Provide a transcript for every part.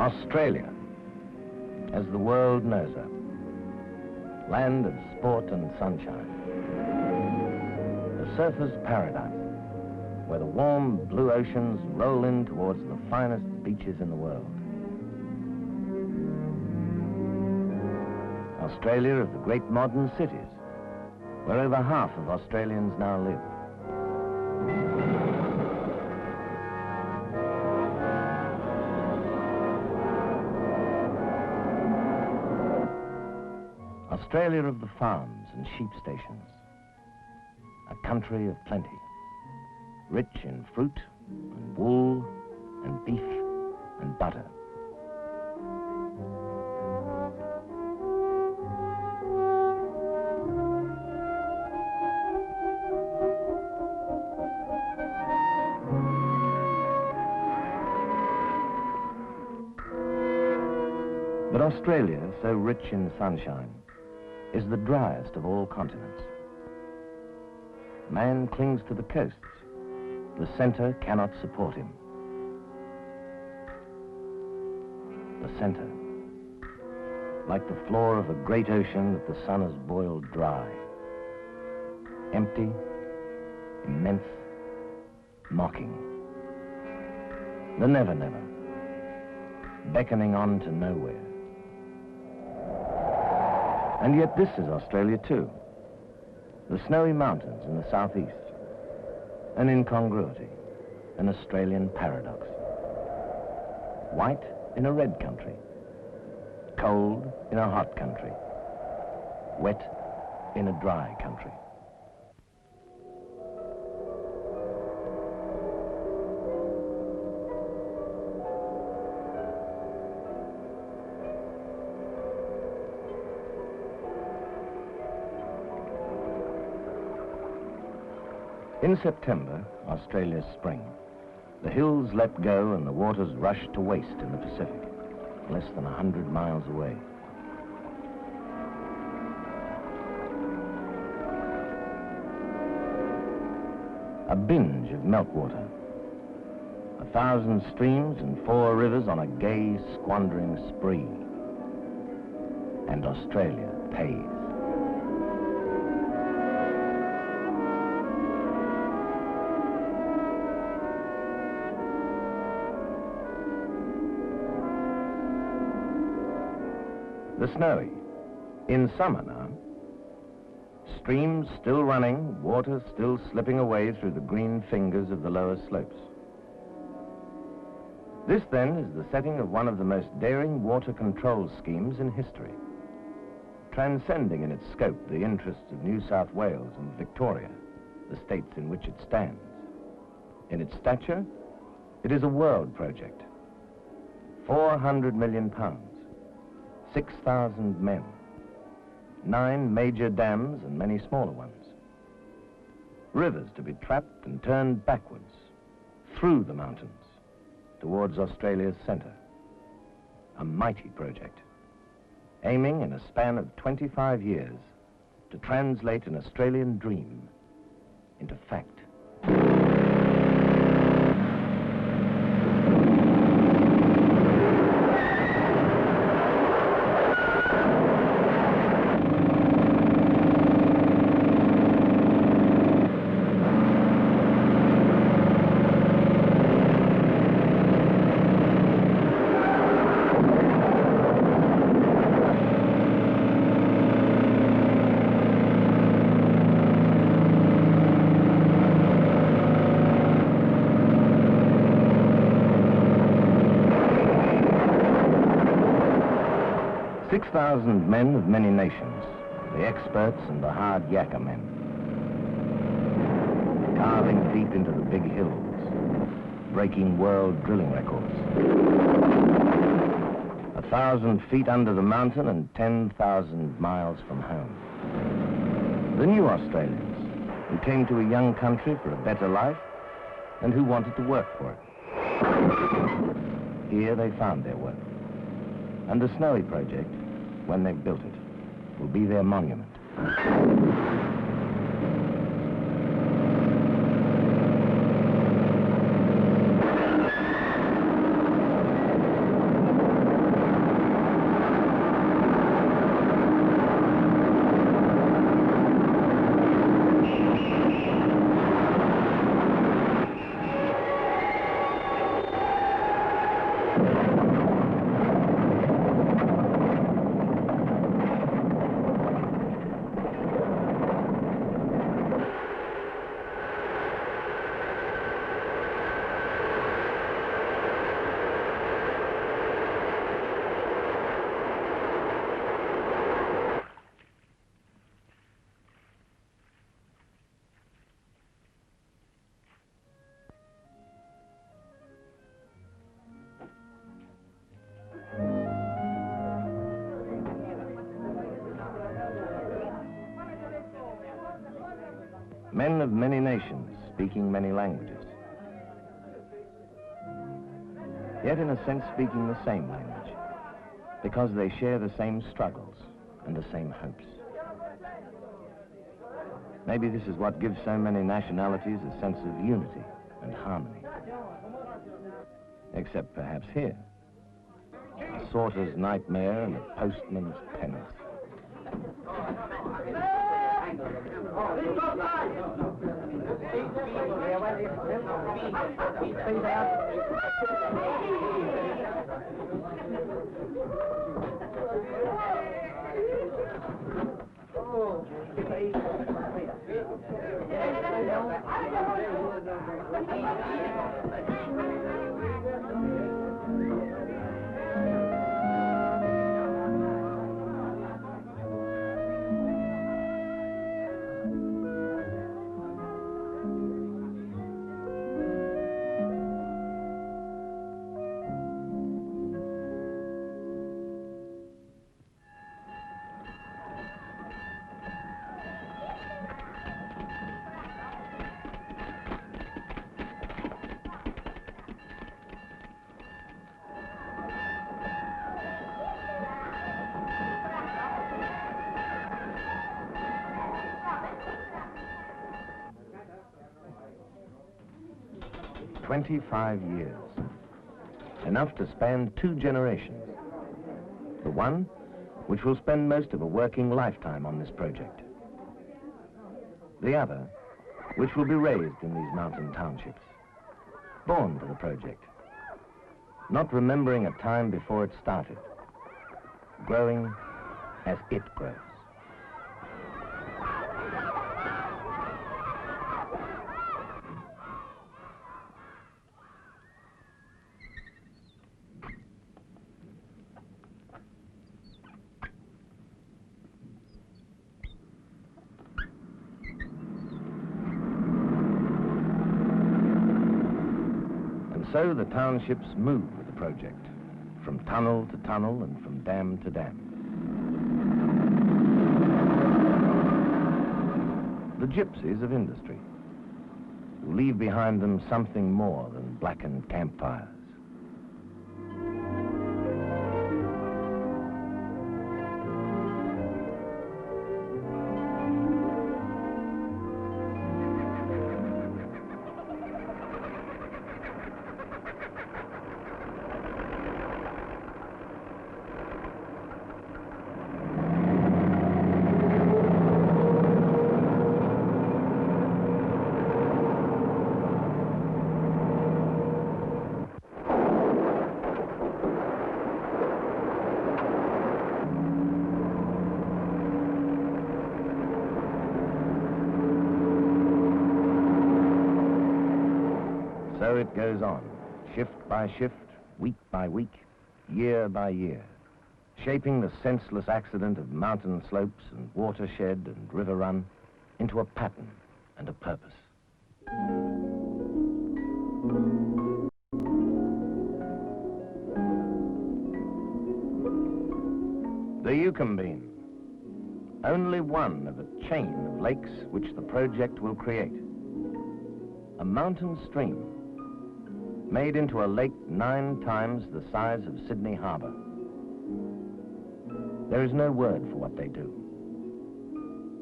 Australia, as the world knows her. Land of sport and sunshine. A surfer's paradise, where the warm blue oceans roll in towards the finest beaches in the world. Australia of the great modern cities, where over half of Australians now live. Australia of the farms and sheep stations, a country of plenty, rich in fruit and wool and beef and butter. But Australia, so rich in sunshine, is the driest of all continents. Man clings to the coasts. The center cannot support him. The center, like the floor of a great ocean that the sun has boiled dry. Empty, immense, mocking. The never-never, beckoning on to nowhere. And yet this is Australia too. The snowy mountains in the southeast. An incongruity, an Australian paradox. White in a red country. Cold in a hot country. Wet in a dry country. In September, Australia's spring, the hills let go and the waters rushed to waste in the Pacific, less than 100 miles away. A binge of meltwater. 1,000 streams and 4 rivers on a gay, squandering spree. And Australia pays. The snowy, in summer now. Streams still running, water still slipping away through the green fingers of the lower slopes. This, then, is the setting of one of the most daring water control schemes in history, transcending in its scope the interests of New South Wales and Victoria, the states in which it stands. In its stature, it is a world project. 400 million pounds. 6,000 men, 9 major dams and many smaller ones. Rivers to be trapped and turned backwards, through the mountains, towards Australia's centre. A mighty project, aiming in a span of 25 years to translate an Australian dream into fact. 6,000 men of many nations, the experts and the hard yakka men, carving deep into the big hills, breaking world drilling records. 1,000 feet under the mountain and 10,000 miles from home. The new Australians, who came to a young country for a better life and who wanted to work for it. Here they found their work. And the Snowy Project, when they've built it, will be their monument. Men of many nations, speaking many languages. Yet in a sense speaking the same language, because they share the same struggles and the same hopes. Maybe this is what gives so many nationalities a sense of unity and harmony. Except perhaps here, a sorter's nightmare and a postman's penance. "25 years, enough to span 2 generations. The one, which will spend most of a working lifetime on this project. The other, which will be raised in these mountain townships, born to the project, not remembering a time before it started, growing as it grows." So the townships move with the project, from tunnel to tunnel and from dam to dam. The gypsies of industry, who leave behind them something more than blackened campfires. So it goes on, shift by shift, week by week, year by year, shaping the senseless accident of mountain slopes and watershed and river run into a pattern and a purpose. The Yucambine, only one of a chain of lakes which the project will create. A mountain stream made into a lake 9 times the size of Sydney Harbour. There is no word for what they do.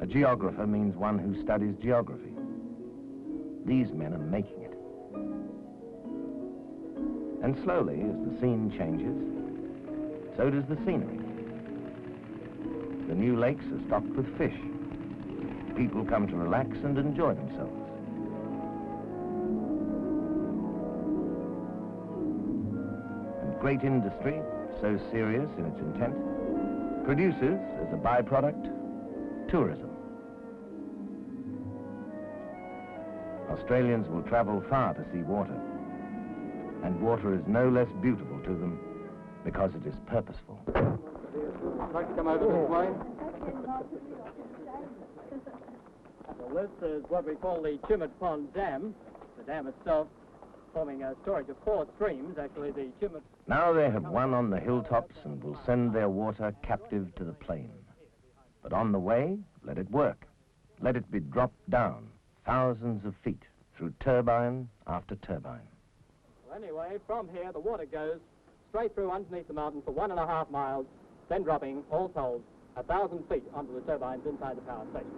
A geographer means one who studies geography. These men are making it. And slowly, as the scene changes, so does the scenery. The new lakes are stocked with fish. People come to relax and enjoy themselves. Great industry, so serious in its intent, produces, as a byproduct, tourism. Australians will travel far to see water, and water is no less beautiful to them because it is purposeful. I'd like to come over this way. Well, this is what we call the Chimmet Pond Dam. The dam itself forming a storage of 4 streams, actually the Chimmet. Now they have won on the hilltops and will send their water captive to the plain. But on the way, let it work. Let it be dropped down, thousands of feet through turbine after turbine. Well, anyway, from here the water goes straight through underneath the mountain for 1.5 miles, then dropping, all told, 1,000 feet onto the turbines inside the power station.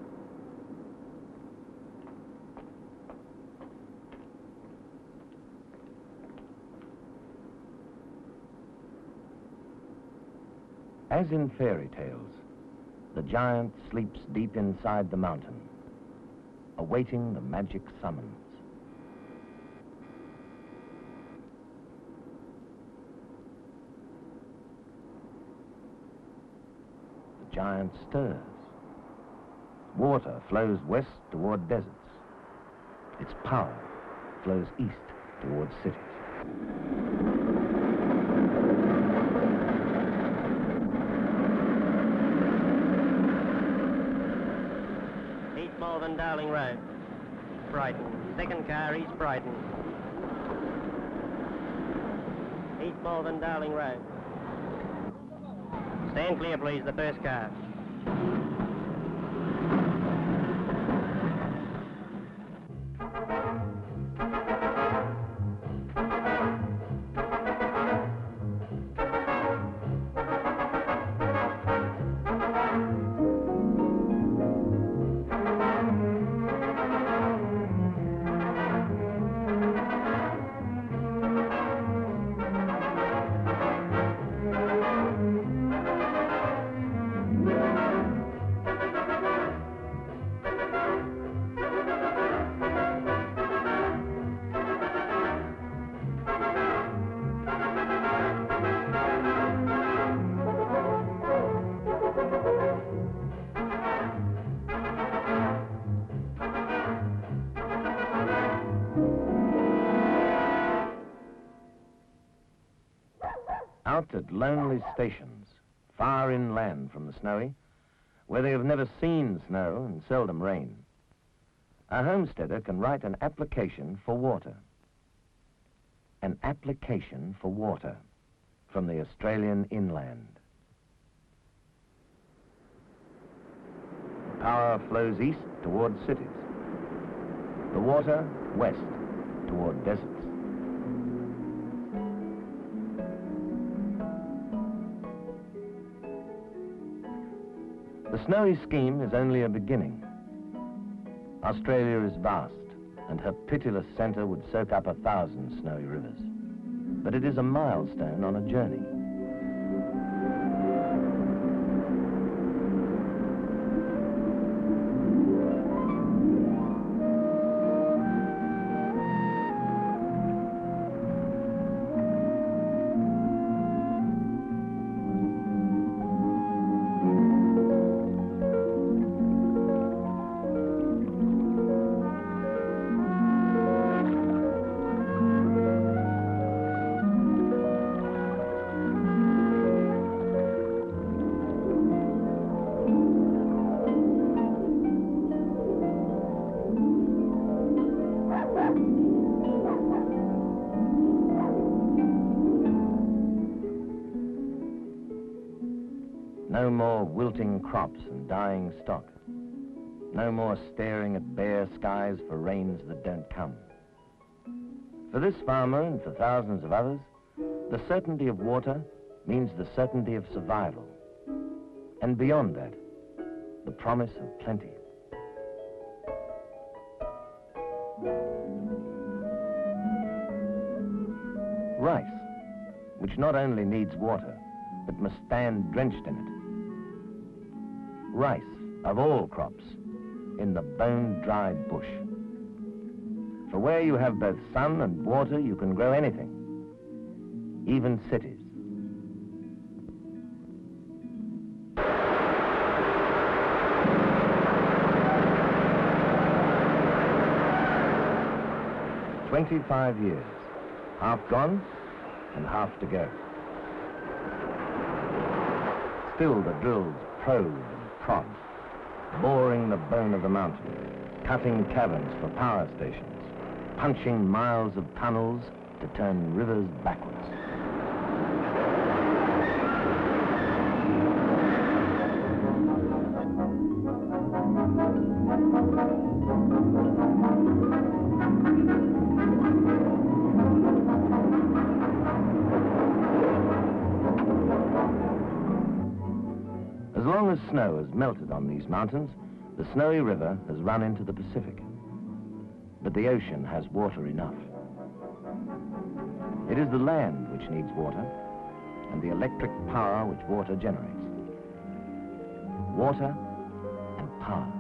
As in fairy tales, the giant sleeps deep inside the mountain, awaiting the magic summons. The giant stirs. Water flows west toward deserts. Its power flows east toward cities. More than Darling Road. Brighton. Second car, East Brighton. East more than Darling Road. Stand clear, please, the first car. Out at lonely stations, far inland from the snowy, where they have never seen snow and seldom rain, a homesteader can write an application for water. An application for water from the Australian inland. The power flows east toward cities. The water west toward deserts. The snowy scheme is only a beginning. Australia is vast, and her pitiless centre would soak up 1,000 snowy rivers. But it is a milestone on a journey. No more wilting crops and dying stock. No more staring at bare skies for rains that don't come. For this farmer and for thousands of others, the certainty of water means the certainty of survival. And beyond that, the promise of plenty. Rice, which not only needs water, but must stand drenched in it. Rice, of all crops, in the bone-dried bush. For where you have both sun and water, you can grow anything, even cities. "25 years, half gone and half to go." Still the drills probe and prod, boring the bone of the mountain, cutting caverns for power stations, punching miles of tunnels to turn rivers backwards. As long as snow has melted on these mountains, the Snowy River has run into the Pacific. But the ocean has water enough. It is the land which needs water, and the electric power which water generates. Water and power,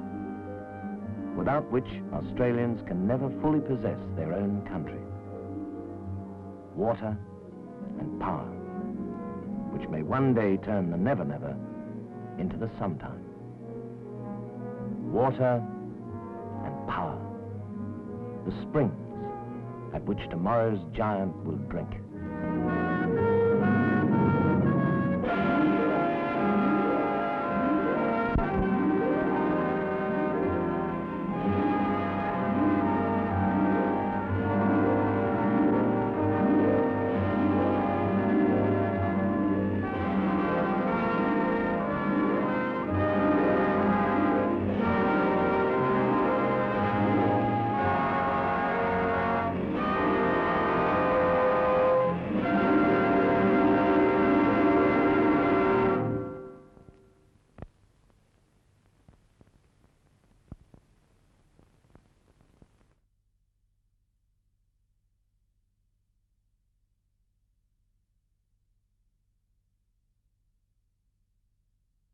without which Australians can never fully possess their own country. Water and power, which may one day turn the Never Never into the sometime. Water and power, the springs at which tomorrow's giant will drink.